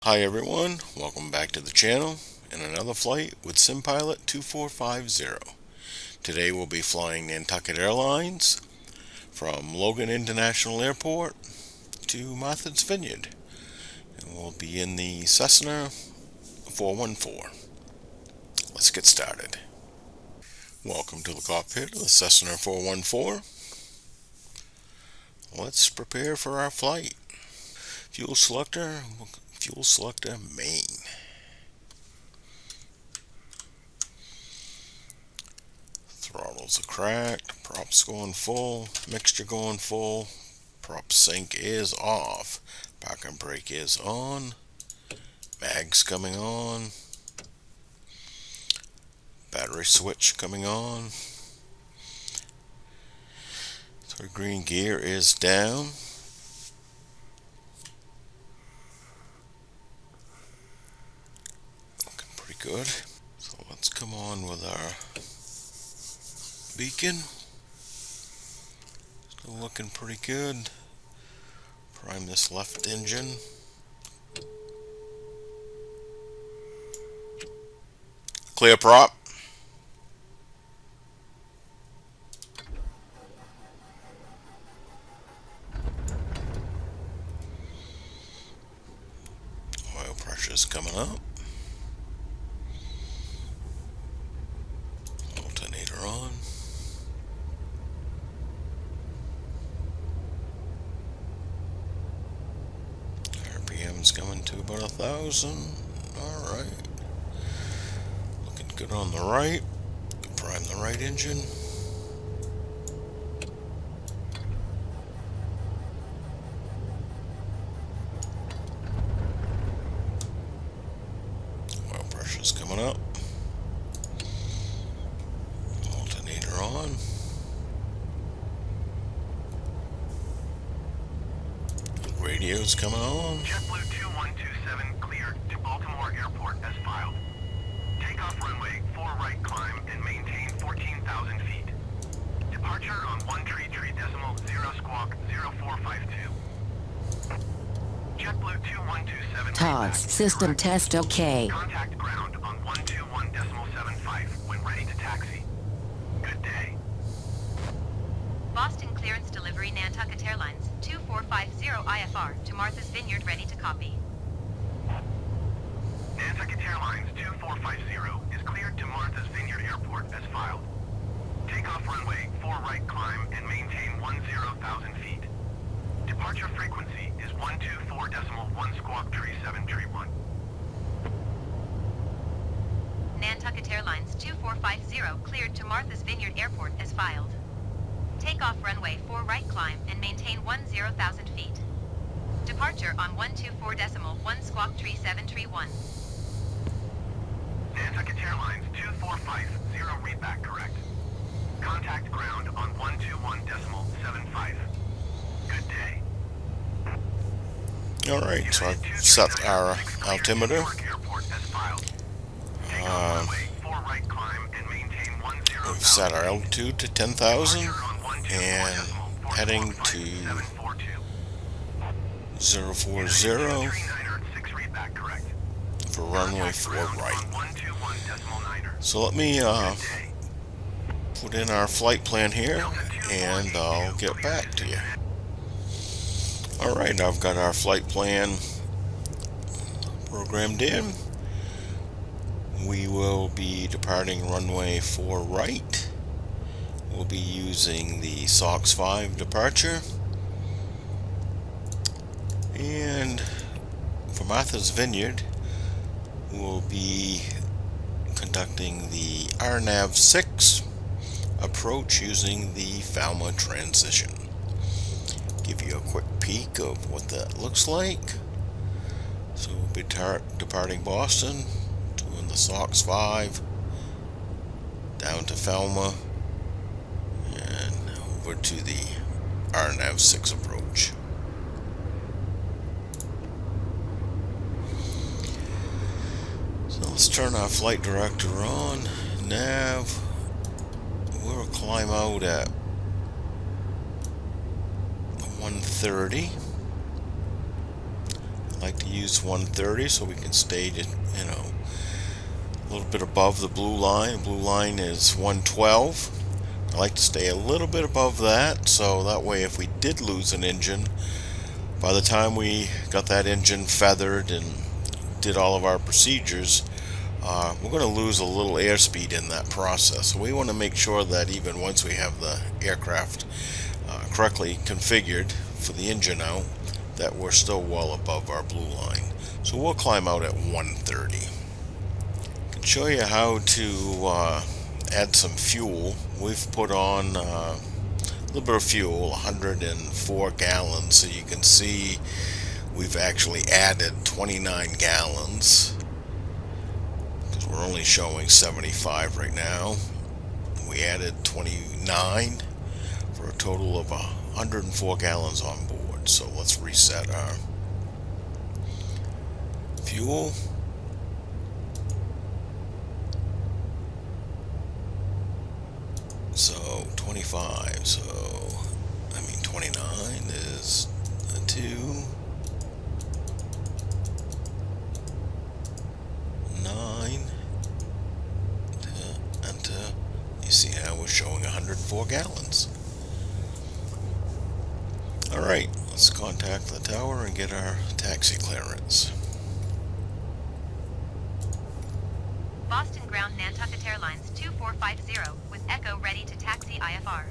Hi everyone, welcome back to the channel and another flight with SimPilot 2450. Today we'll be flying Nantucket Airlines from Logan International Airport to Martha's Vineyard, and we'll be in the Cessna 414. Let's get started. Welcome to the cockpit of the Cessna 414. Let's prepare for our flight. Fuel selector main. Throttles are cracked, props going full, mixture going full, prop sync is off, parking brake is on, mags coming on, battery switch coming on, third green gear is down. Good. So let's come on with our beacon. Still looking pretty good. Prime this left engine. Clear prop. Oil pressure is coming up. On. RPM's coming to about 1,000. Alright. Looking good on the right. Prime the right engine. Oil pressure's coming up. On. Radio's coming on. JetBlue 2127 cleared to Baltimore Airport as filed. Takeoff runway 4 right climb and maintain 14,000 feet. Departure on 133.0 squawk 0452. JetBlue 2127. TOS system test okay. Contact ground on 121.75 when ready to taxi. Good day. Boston clearance delivery Nantucket Airlines 2450 IFR to Martha's Vineyard ready to copy. Nantucket Airlines 2450 is cleared to Martha's Vineyard Airport as filed. Takeoff runway 4 right climb and maintain 10,000 feet. Departure frequency is 124.1 squawk 3731. Nantucket Airlines 2450 cleared to Martha's Vineyard Airport as filed. Takeoff runway 4 right climb and maintain 10,000 feet. Departure on 124.1 squawk 3731. Nantucket Airlines 2450 readback correct. Contact ground on 121.75. Good day. Alright, so I've set our altimeter. We've set our altitude to 10,000 and heading to 040 for runway 4 right. So let me put in our flight plan here and I'll get back to you. Alright, I've got our flight plan programmed in. We will be departing runway 4 right. We'll be using the SOX 5 departure. And for Martha's Vineyard, we'll be conducting the RNAV 6 approach using the FLYSIMWARE transition. Give you a quick peek of what that looks like. So we'll be departing Boston, doing the SOX 5 down to FLYSIMWARE and over to the RNAV 6 approach. So let's turn our flight director on. Nav, we'll climb out at 130. I like to use 130 so we can stay, you know, a little bit above the blue line. The blue line is 112. I like to stay a little bit above that, so that way if we did lose an engine, by the time we got that engine feathered and did all of our procedures, we're going to lose a little airspeed in that process. So we want to make sure that even once we have the aircraft correctly configured for the engine out, that we're still well above our blue line. So we'll climb out at 130. I can show you how to add some fuel. We've put on a little bit of fuel, 104 gallons, so you can see we've actually added 29 gallons because we're only showing 75 right now. We added 29 for a total of 104 gallons on board. So let's reset our fuel. So 25, so I mean 29 is a 2, 9, enter. You see how we're showing 104 gallons. Alright, let's contact the tower and get our taxi clearance. Boston ground Nantucket Airlines 2450 with Echo ready to taxi IFR.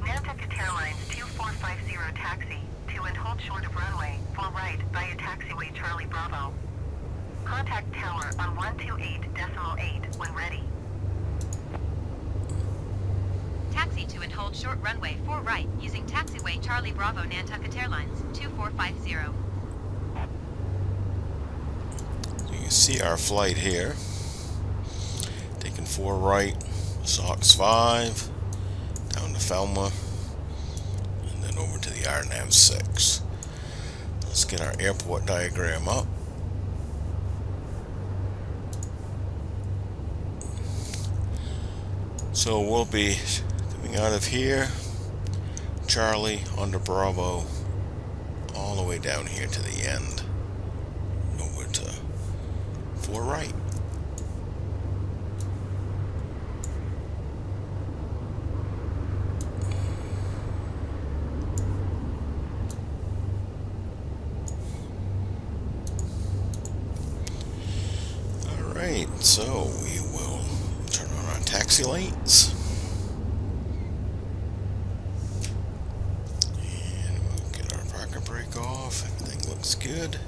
Nantucket Airlines 2450 taxi to and hold short of runway, full right via taxiway Charlie Bravo. Contact tower on 128.8 when ready. Taxi to and hold short runway 4 right using taxiway Charlie Bravo Nantucket Airlines 2450. You can see our flight here. Taking 4 right, SOX 5, down to Felma, and then over to the RNAV 6. Let's get our airport diagram up. So we'll be coming out of here, Charlie, onto Bravo, all the way down here to the end, over to 4 right. Alright, so we will turn on our taxi lights. And we'll get our parking brake off. Everything looks good.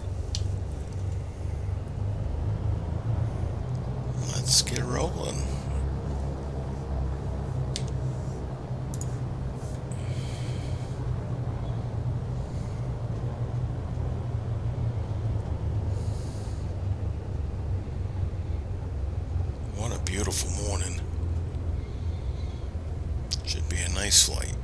Let's get rolling. What a beautiful morning. Should be a nice flight.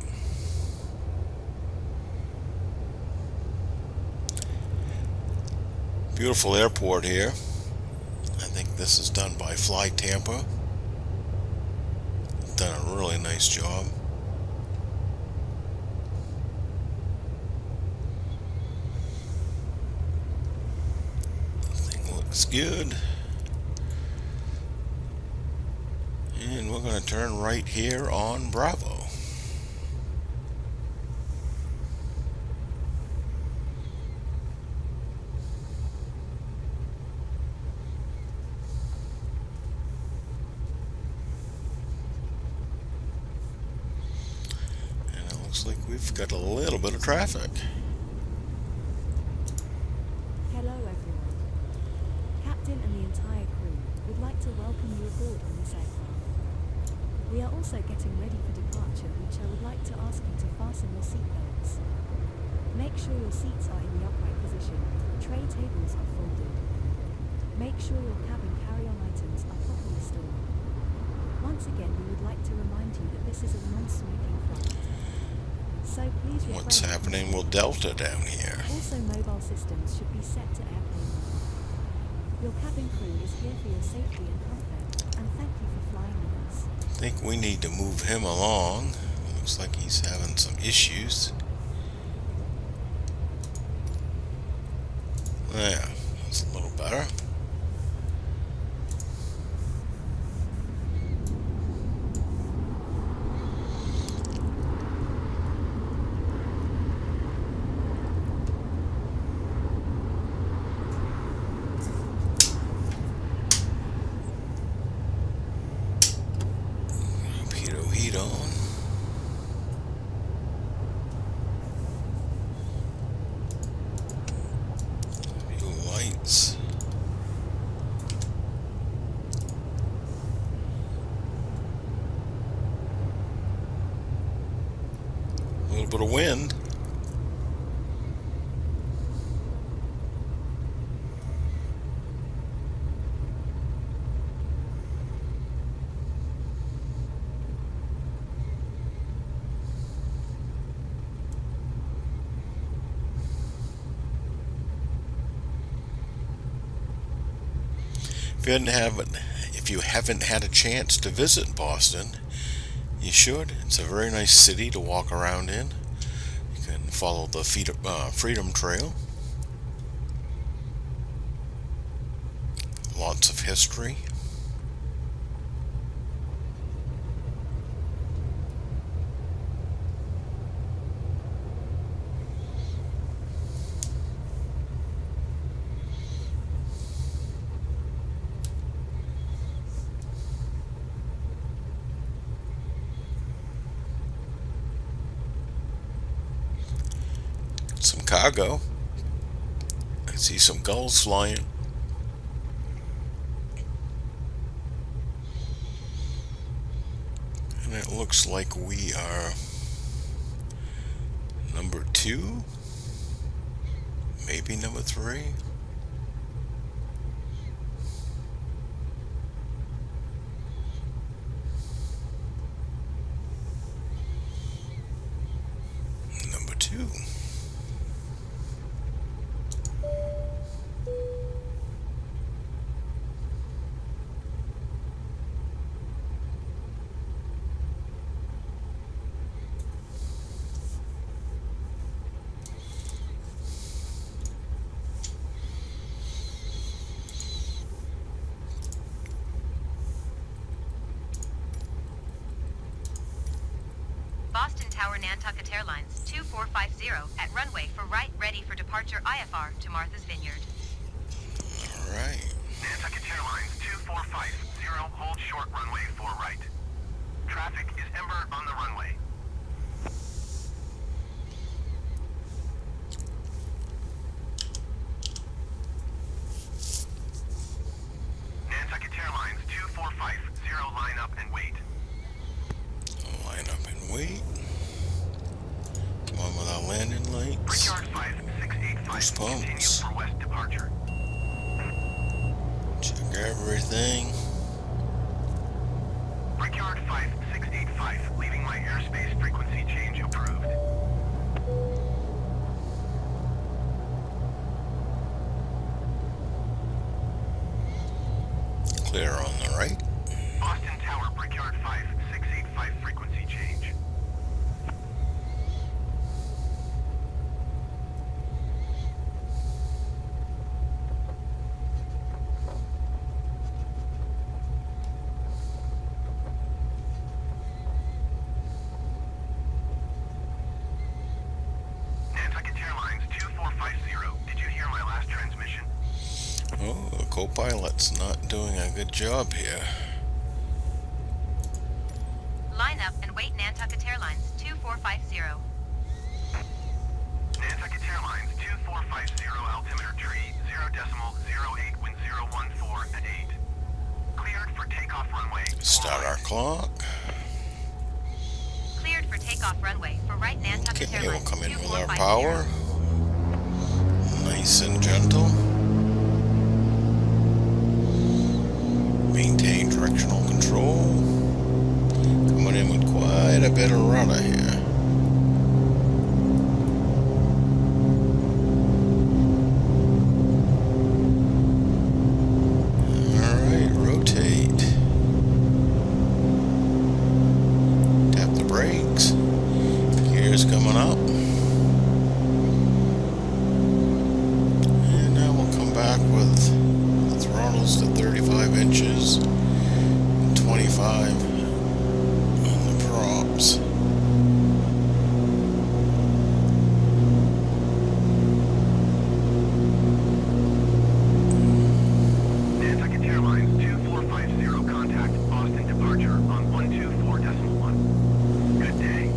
Beautiful airport here. I think this is done by FlyTampa. Done a really nice job. Thing looks good. And we're going to turn right here on Bravo. And it looks like we've got a little bit of traffic. Hello everyone. Captain and the entire crew would like to welcome you aboard on this aircraft. We are also getting ready for departure, which I would like to ask you to fasten your seatbelts. Make sure your seats are in the upright position. Tray tables are folded. Make sure your cabin carry-on items are properly stored. Once again, we would like to remind you that this is a non-smoking flight. So please refrain. What's happening with Delta down here? Also, mobile systems should be set to airplane mode. Your cabin crew is here for your safety and comfort, and thank you for flying with us. I think we need to move him along. Looks like he's having some issues. Yeah, that's a little better. Torpedo heat on. Lights. A little bit of wind. If you haven't had a chance to visit Boston, you should. It's a very nice city to walk around in. You can follow the Freedom Trail. Lots of history. Some cargo. I see some gulls flying. And it looks like we are number 2, maybe number 3. Number 2. Boston Tower Nantucket Airlines 2450 at runway for right, ready for departure IFR to Martha's Vineyard. Alright. Nantucket Airlines 2450, hold short runway 4 right. Traffic is Ember on the runway. Nantucket Airlines 2450, line up and wait. Line up and wait. Come on with our landing lights. Brickyard 5685, continue Pumps. for west departure. Check everything. Brickyard 5685, leaving my airspace frequency change approved. Clear on the right. Boston Tower, Brickyard 5685, frequency change. Nantucket Airlines 2450, did you hear my last transmission? Oh, the co-pilot's not doing a good job here. Line up and wait Nantucket Airlines 2450. Nantucket Airlines 2450, altimeter tree 0.08 wind 014 at 8. Cleared for takeoff runway. Start our clock. Cleared for takeoff runway for right Nantucket Okay, we'll Airlines come in with our 2450. power. Nice and gentle. Maintain directional control. Coming in with quite a bit of rudder here. Alright, rotate. Tap the brakes. Gears coming up. And now we'll throttles to 35 inches, and 25 on the props. Nantucket Airlines 2450, contact Boston departure on 124.1. Good day.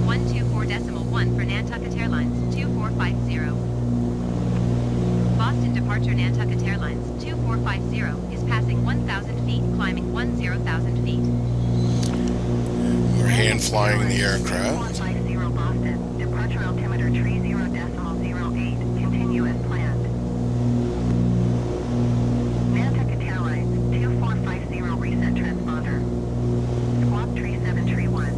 124.1 for Nantucket Airlines 2450. Boston departure Nantucket Airlines 2450 is passing 1,000 feet, climbing 10,000 feet. We're hand flying the aircraft. 450 Boston, departure altimeter 30.08, continue as planned. Nantucket Airlines 2450 reset transponder. Squawk 3731.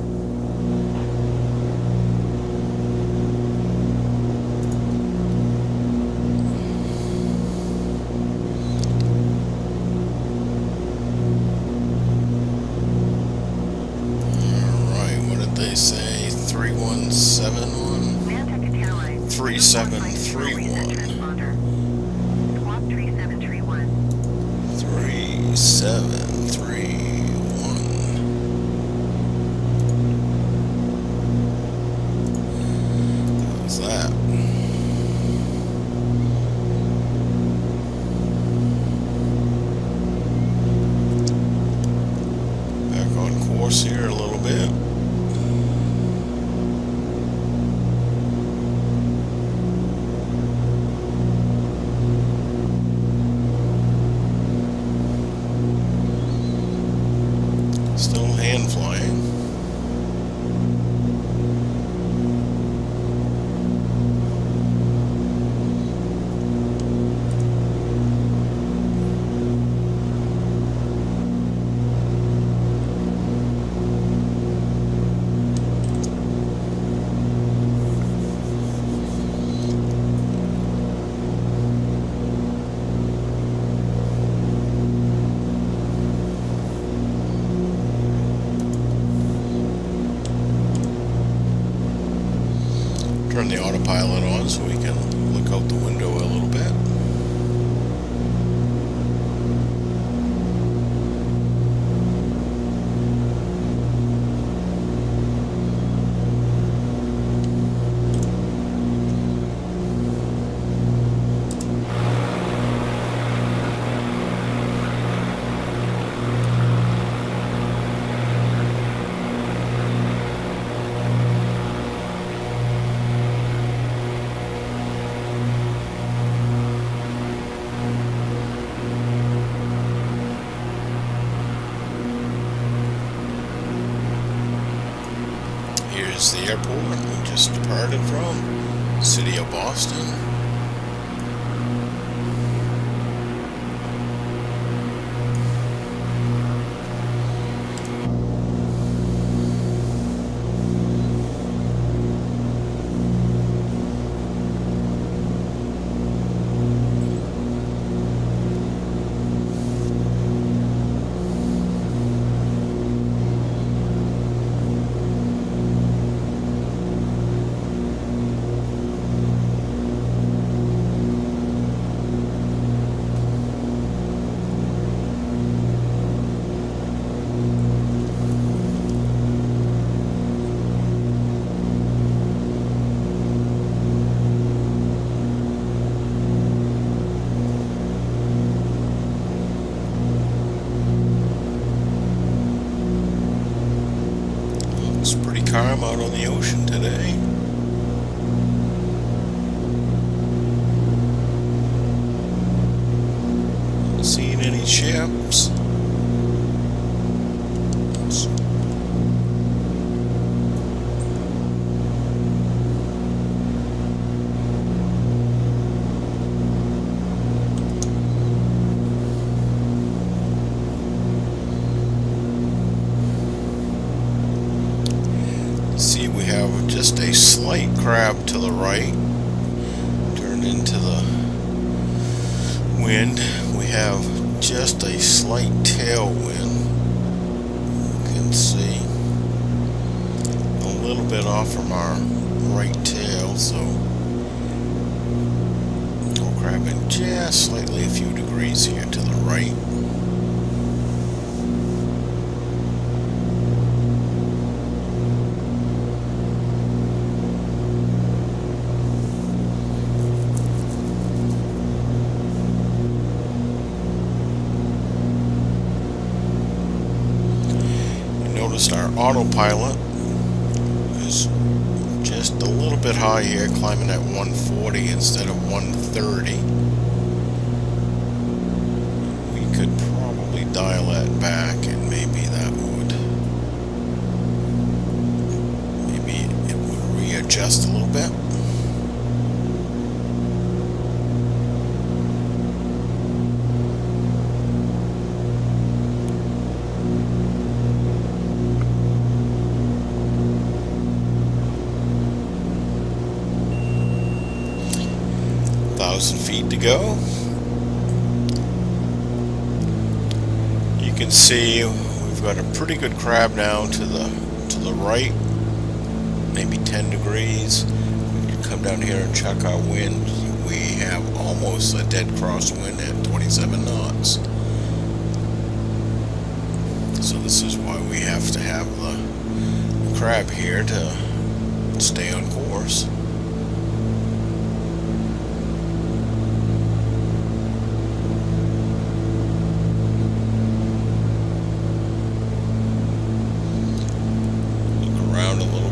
Alright, what did they say? 3171? Nantucket Airlines 3731. transponder. Squawk 3731. 3731. How's that? Back on course here a little bit. Still hand flying. Turn the autopilot on so we can look out the window a little bit. Here's the airport we just departed from, City of Boston. It's pretty calm out on the ocean today. Not seeing any ships. See, we have just a slight crab to the right, turned into the wind. We have just a slight tailwind. You can see a little bit off from our right tail, so oh crap. grabbing just slightly a few degrees here to the right. Noticed our autopilot is just a little bit high here, climbing at 140 instead of 130. We could probably dial that back, and maybe it would readjust a little bit. Feet to go. You can see we've got a pretty good crab now to the right, maybe 10 degrees. We can come down here and check our wind. We have almost a dead crosswind at 27 knots. So this is why we have to have the crab here to stay on course.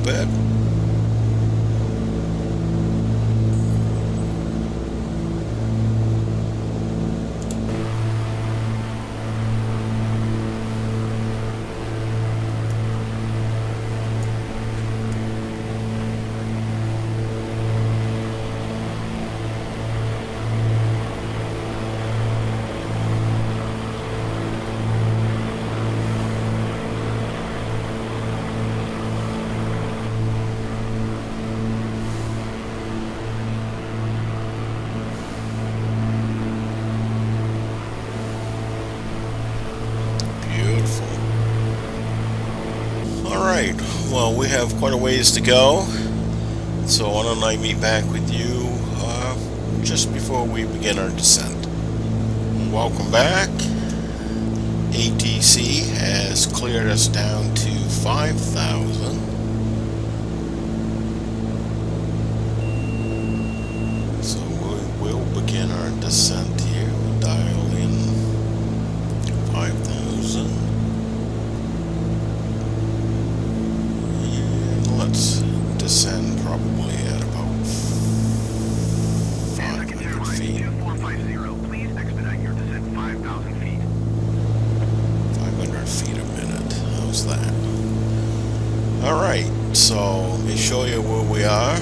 Bit. Well, we have quite a ways to go, so why don't I meet back with you just before we begin our descent. Welcome back. ATC has cleared us down to 5,000. So we will begin our descent here. We'll dial in 5,000. Let's descend probably at about 500 feet. 2450, please expedite your descent 5,000 feet. 500 feet a minute. How's that? Alright, so let me show you where we are.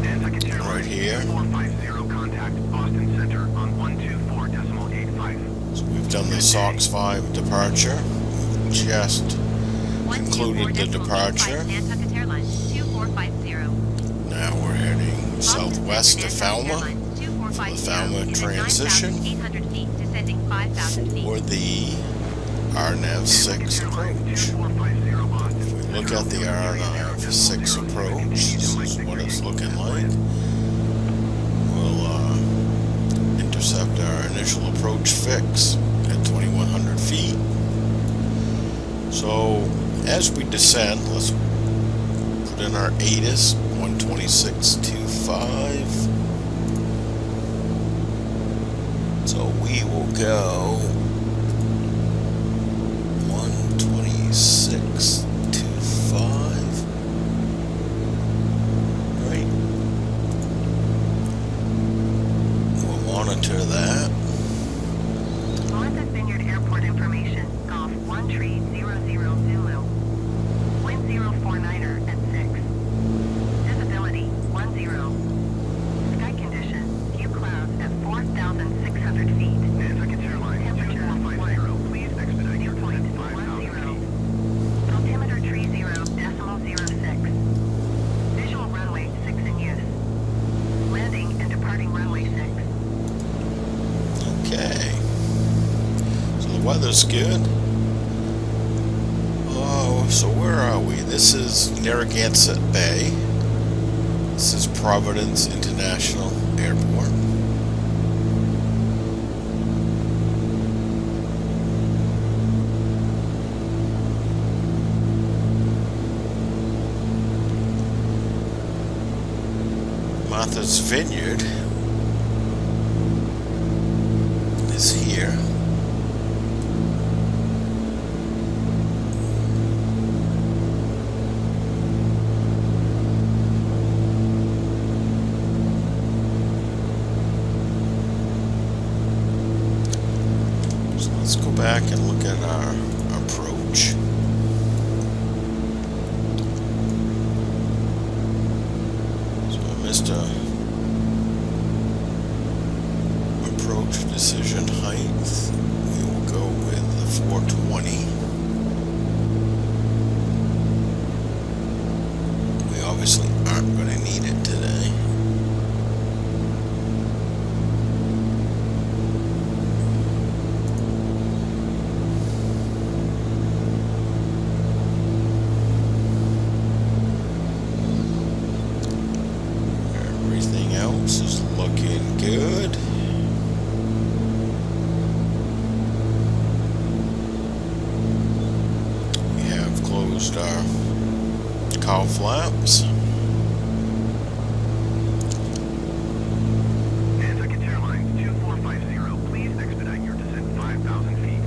Nantucket Right here. 450, contact Boston Center on 124.85. So we've done the SOX 5 departure. We've just concluded the departure. Nantucket Airlines 2450. Now we're heading southwest to Falma for the Falma transition 800 feet, descending 5,000 feet. for the RNAV 6 approach. If we look at the RNAV 6 approach, this is what it's looking like. We'll intercept our initial approach fix at 2,100 feet. So as we descend, let's put in our ATIS 126.25. So we will go 126.25. Right. We'll monitor that. Martha's Vineyard Airport information. Golf 1300 Zulu. Wind 049er at 6. Visibility 10. Sky condition. Few clouds at 4,600 feet. Nantucket Airlines 2450, please expedite your descent 5,000 feet. Altimeter 30.06. Visual runway 6 in use. Landing and departing runway 6. Okay. So the weather's good. Oh, so where are we? This is Narragansett Bay. This is Providence International Airport. Martha's Vineyard is here. So let's go back and look at our approach. So approach decision height, we will go with the 420. We obviously aren't going to need it today. Everything else is looking good. We have closed our cowl flaps. Nantucket Airlines 2450, please expedite your descent 5,000 feet.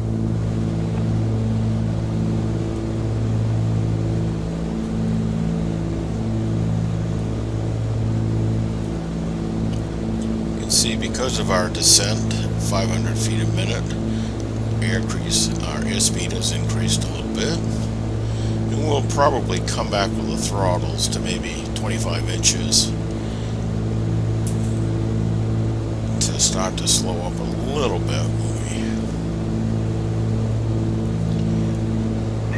You can see because of our descent, 500 feet a minute, our airspeed has increased a little bit. And we'll probably come back with the throttles to maybe 25 inches to start to slow up a little bit when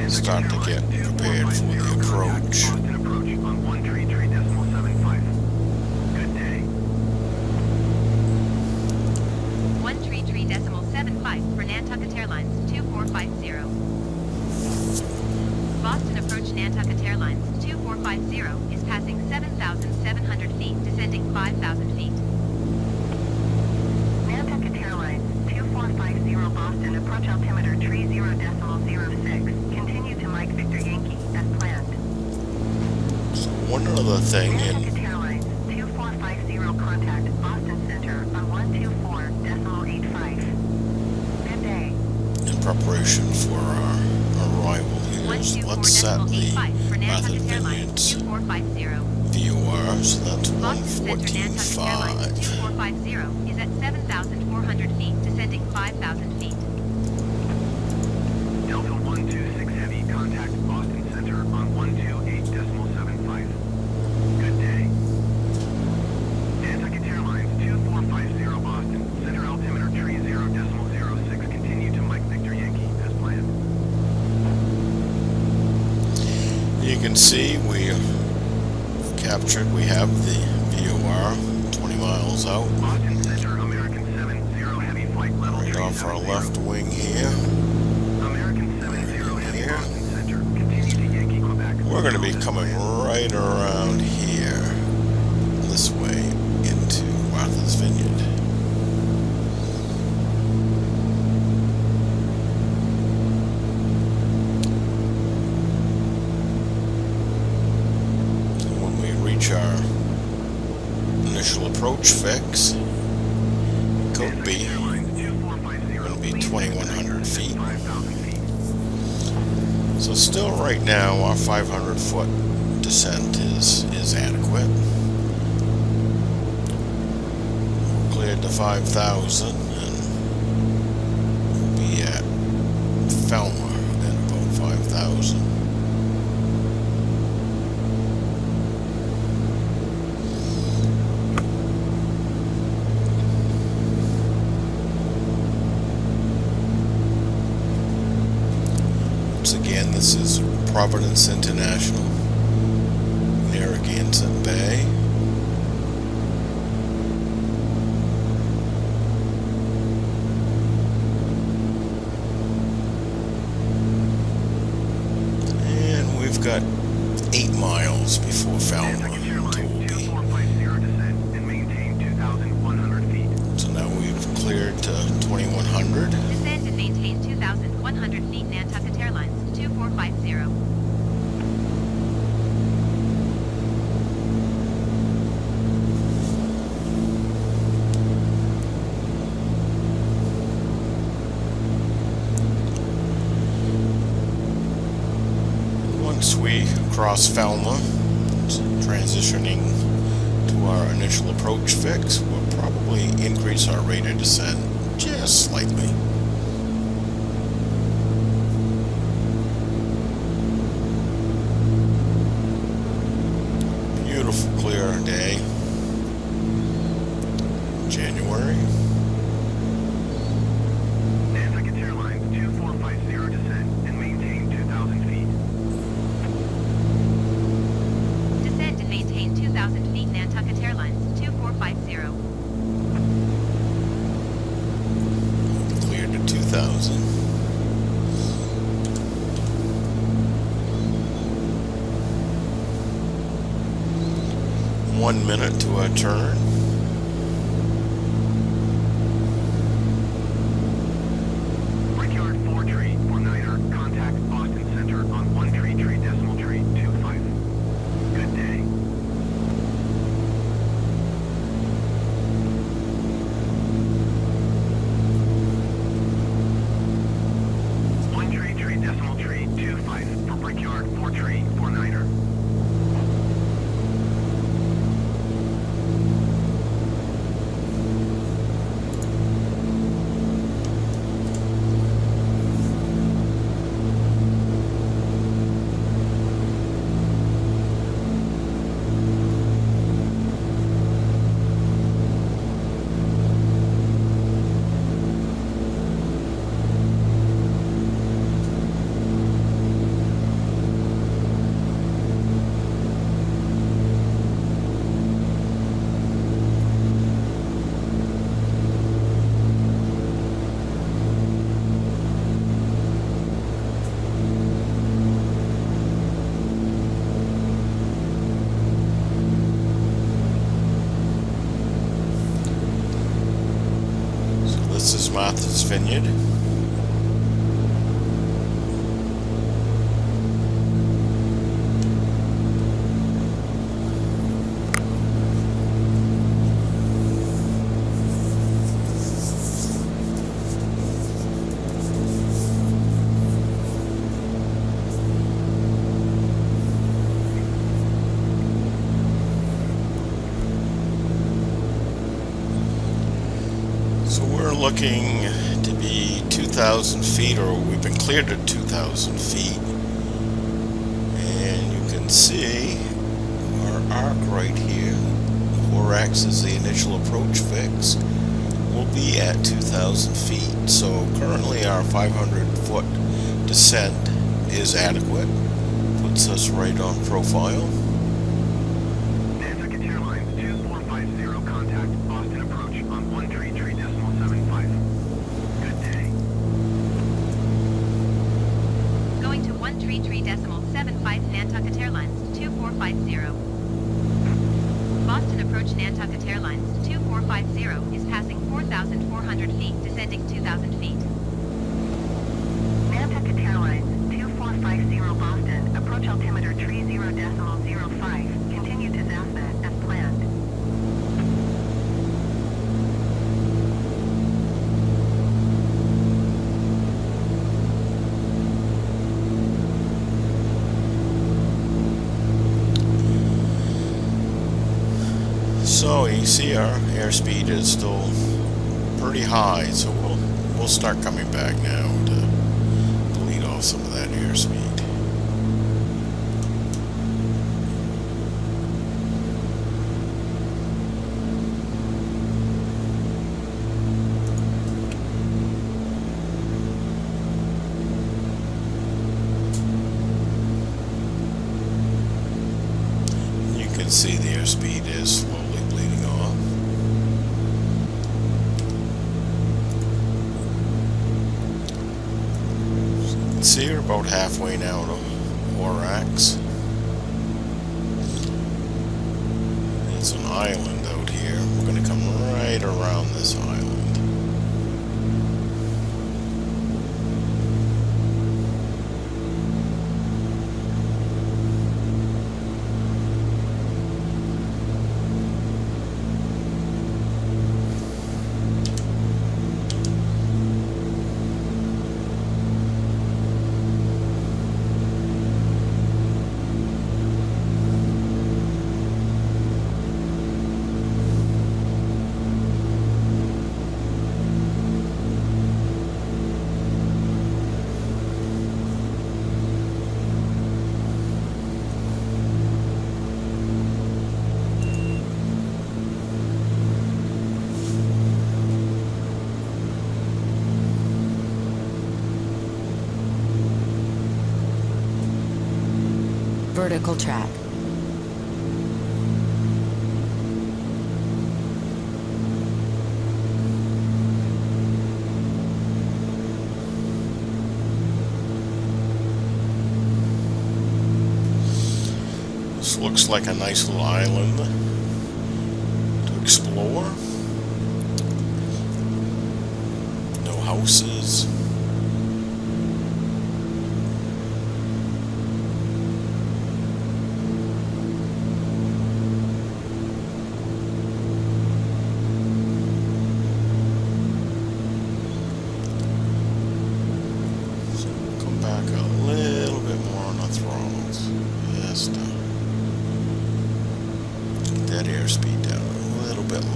we start to get prepared for the approach. Boston approach on 133.75. Good day. 133.75 for Nantucket Airlines 2450. Boston approach Nantucket Airlines 2450 is passing 7,700 feet, descending 5,000 feet. Nantucket Airlines 2450 Boston, approach altimeter 30.06. Continue to Mike Victor Yankee as planned. So one other thing Nantucket Airlines 2450 contact Boston Center on 124.85. Good day. in preparation for our arrival here is let's set the 124.85 for Martha's Nantucket Airlines Vineyard's 2450. VOR, so that's Boston Center Nantucket Airlines 114.5. 2450 is at 7,400 feet, descending 5,000 feet. Delta 126 Heavy, contact Boston Center on 128.75. Good day. Nantucket Airlines 2450 Boston, center altimeter 30.06. Continue to Mike Victor Yankee as planned. You can see we have the VOR 20 miles out, Boston Center, American 70 Heavy, flight level right off our 370. left wing here. American 70 Heavy, Here. Boston Center, continue to Yankee, Quebec. We're going to be coming right around here, this way, into Martha's Vineyard. When we reach our initial approach fix, could be going to be 2,100 feet. 5,000 feet. So still right now our 500 foot descent is adequate. We're cleared to 5,000 and we'll be at Falmouth at about 5,000. Once again, this is Providence International, Narragansett Bay. And we've got 8 miles before Falmouth Nantucket to Airlines be. 2450 descent and maintain 2,100 feet. So now we've cleared to 2,100. Descend and maintain 2,100 feet Nantucket Airlines 2450. Once we cross Falmouth, transitioning to our initial approach fix, we'll probably increase our rate of descent just slightly. Beautiful clear day, January. Nantucket Airlines 2450 descend and maintain 2,000 feet. Descend and maintain 2,000 feet Nantucket Airlines 2450. Cleared to 2,000. One minute to our turn. Brickyard 4 tree or Niner, contact Boston Center on 1 tree decimal tree 25. Good day. One tree decimal tree 25 for Brickyard 4 tree or Niner. This is Martha's Vineyard. So we're looking to be 2,000 feet, or we've been cleared at 2,000 feet. And you can see our arc right here. 4X is the initial approach fix. We'll be at 2,000 feet. So currently our 500-foot descent is adequate. Puts us right on profile. Nantucket Airlines 2450, contact Boston approach on 1 tree decimal 75. Good day. Going to 133 decimal 75 Nantucket Airlines 2450. Boston approach Nantucket Airlines 2450 is passing 4,400 feet, descending 2,000 feet. Nantucket Airlines 2450 Boston, approach altimeter 30.05, continue to Cessna as planned. So you see our airspeed is still pretty high, so we'll start coming back now to bleed off some of that airspeed. You can see the airspeed is slowly bleeding off. So you can see we're about halfway now to Orax. There's an island out here. We're going to come right around this island. vertical track. This looks like a nice little island to explore. No houses. So we'll come back a little bit more on the throttles. Yes, no. That airspeed down a little bit lower.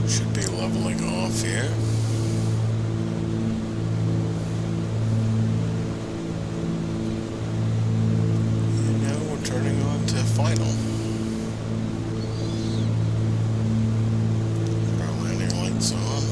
Should be leveling off here. Turning on to final. Put our landing lights on.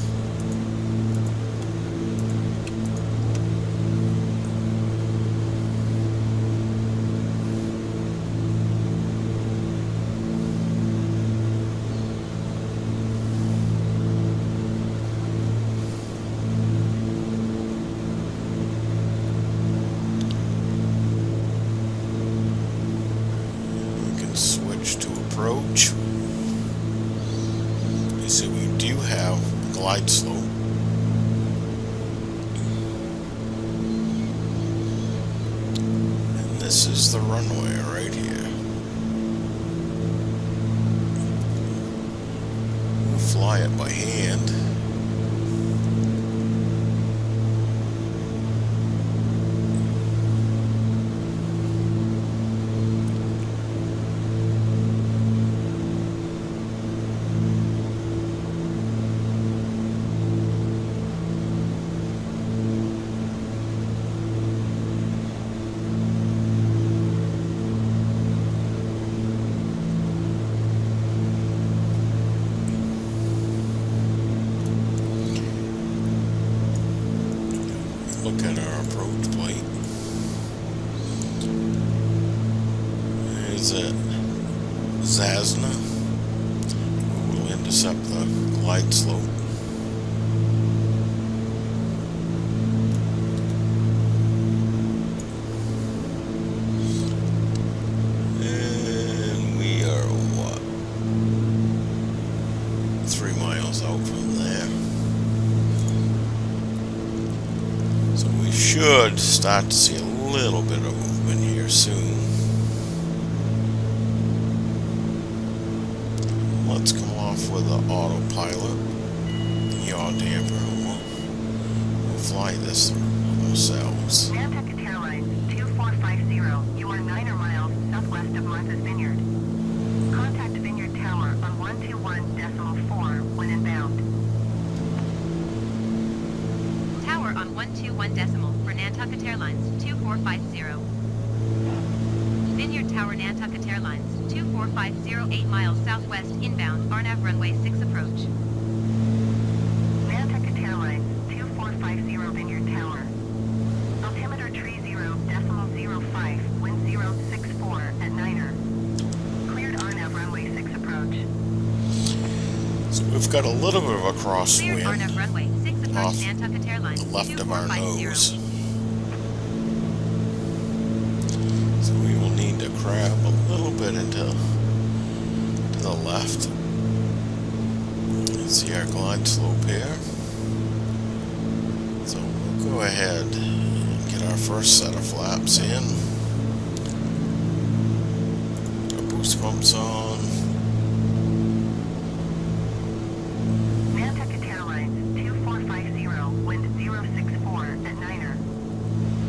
Switch to approach. You see we do have a glide slope. And this is the runway right here. We'll fly it by hand. Look at our approach plate. There's a Cessna. We will intercept the glide slope. And we are, what, 3 miles out from there. So we should start to see a little bit of movement here soon. Let's come off with the autopilot, yaw damper. We'll fly this ourselves. Nantucket Airlines 2450, you are 9 miles southwest of Martha's Vineyard. Contact Vineyard Tower on 121.4 when inbound. Tower on 121 for Nantucket Airlines 2450. Vineyard Tower Nantucket Airlines 2450, 8 miles southwest inbound, RNAV runway 6 approach. Nantucket Airlines 2450 Vineyard Tower. Altimeter 30.05, wind 064 at 9er. Cleared RNAV runway 6 approach. So we've got a little bit of a Cleared RNAV crosswind runway 6 approach off Nantucket Airlines the left of our 2450. nose. So we will need to crab a little bit into to the left. See our glide slope here. So we'll go ahead and get our first set of flaps in. Our boost pumps on. Nantucket Airlines 2450, wind 064 at 9er.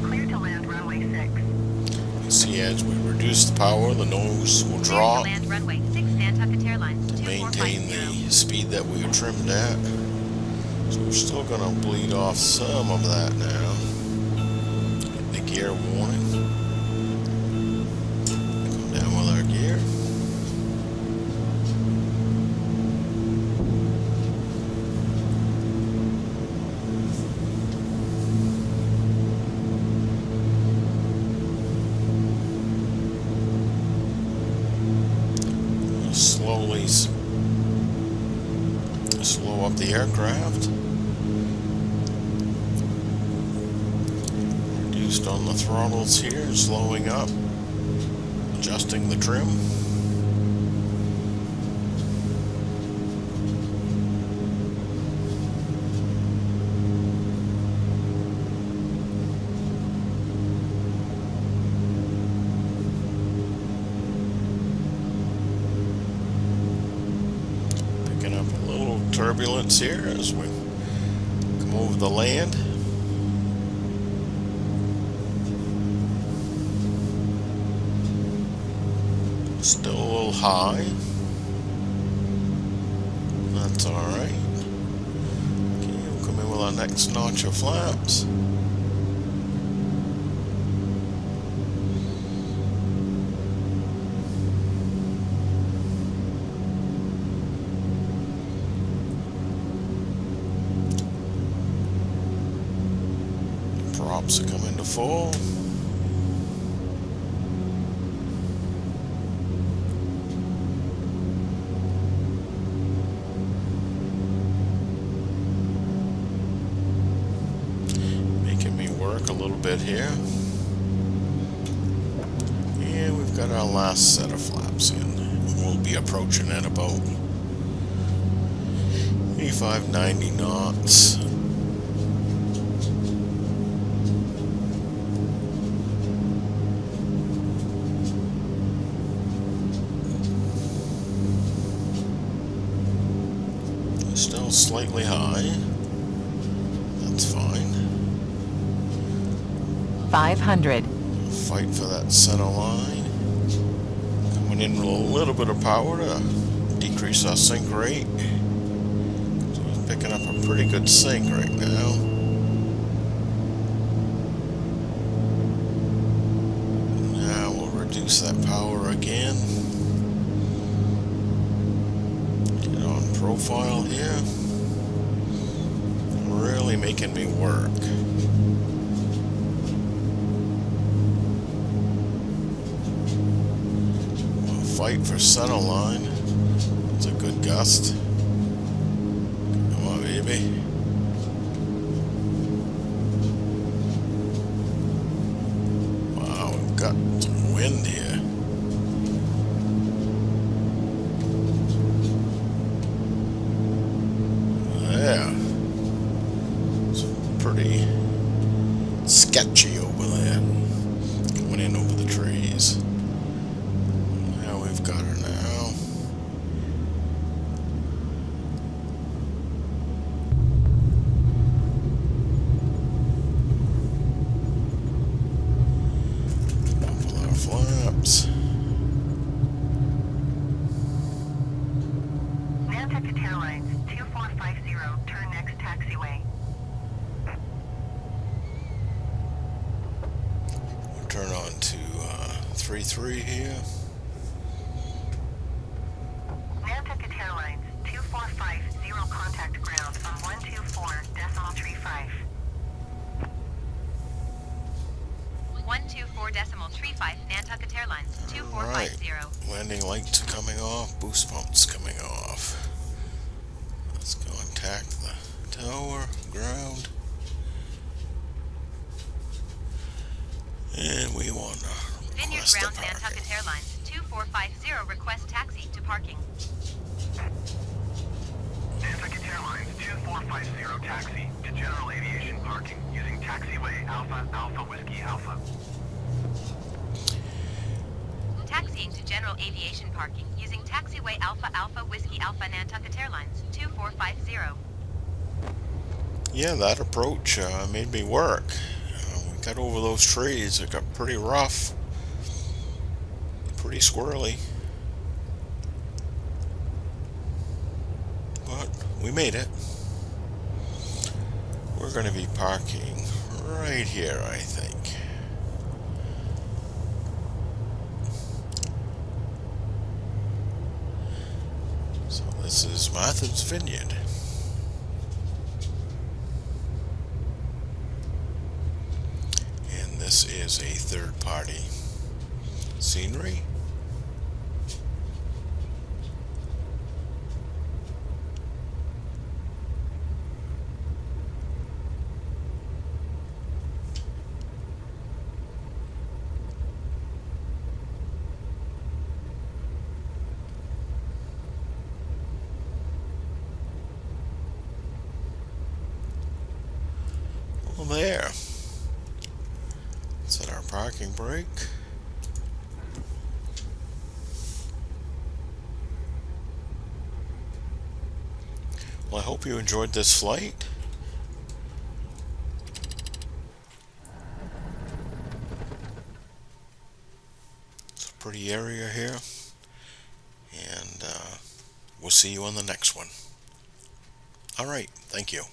Clear to land runway 6. You see, as we reduce the power, the nose will Clear to drop land runway 6 Nantucket Airlines to maintain 2450. the speed that we are trimmed at. So we're still going to bleed off some of that now. Get the gear warning. Come down with our gear. Slowly slow up the aircraft. Reduced on the throttles here, slowing up, adjusting the trim. Picking up a little turbulence here as we come over the land. Still a little high. That's alright. Okay, we'll come in with our next notch of flaps. Props are coming to full. A little bit here, and we've got our last set of flaps in. We'll be approaching at about 85-90 knots. Still slightly high. That's fine. 500. Fight for that center line. Coming in with a little bit of power to decrease our sink rate. So we're picking up a pretty good sink right now. Now we'll reduce that power again. Get on profile here. Really making me work. Fight for center line. It's a good gust. Come on, baby. Wow, we've got some wind here. Yeah. It's pretty sketchy over there. Coming in over the trees. Got her now. Pull our flaps. Nantucket Airlines 2450, turn next taxiway. We'll turn on to 33 here. Nantucket Airlines 2450, contact ground on 124.35. 124.35 Nantucket Airlines 2450. Right. Landing lights coming off, boost pumps coming off. Let's go and tack the tower, ground. And we want to Vineyard request ground the parking. Nantucket Airlines 2450 request taxi to parking. Nantucket Airlines 2450 taxi to general aviation parking using taxiway Alpha Alpha Whiskey Alpha. Taxiing to general aviation parking using taxiway Alpha Alpha Whiskey Alpha Nantucket Airlines 2450. Yeah, that approach made me work. We got over those trees. It got pretty rough, pretty squirrely, but we made it. We're going to be parking right here, I think. So this is Martha's Vineyard. And this is a third-party scenery. Well, there. Set our parking brake. Well, I hope you enjoyed this flight. It's a pretty area here. And we'll see you on the next one. All right. Thank you.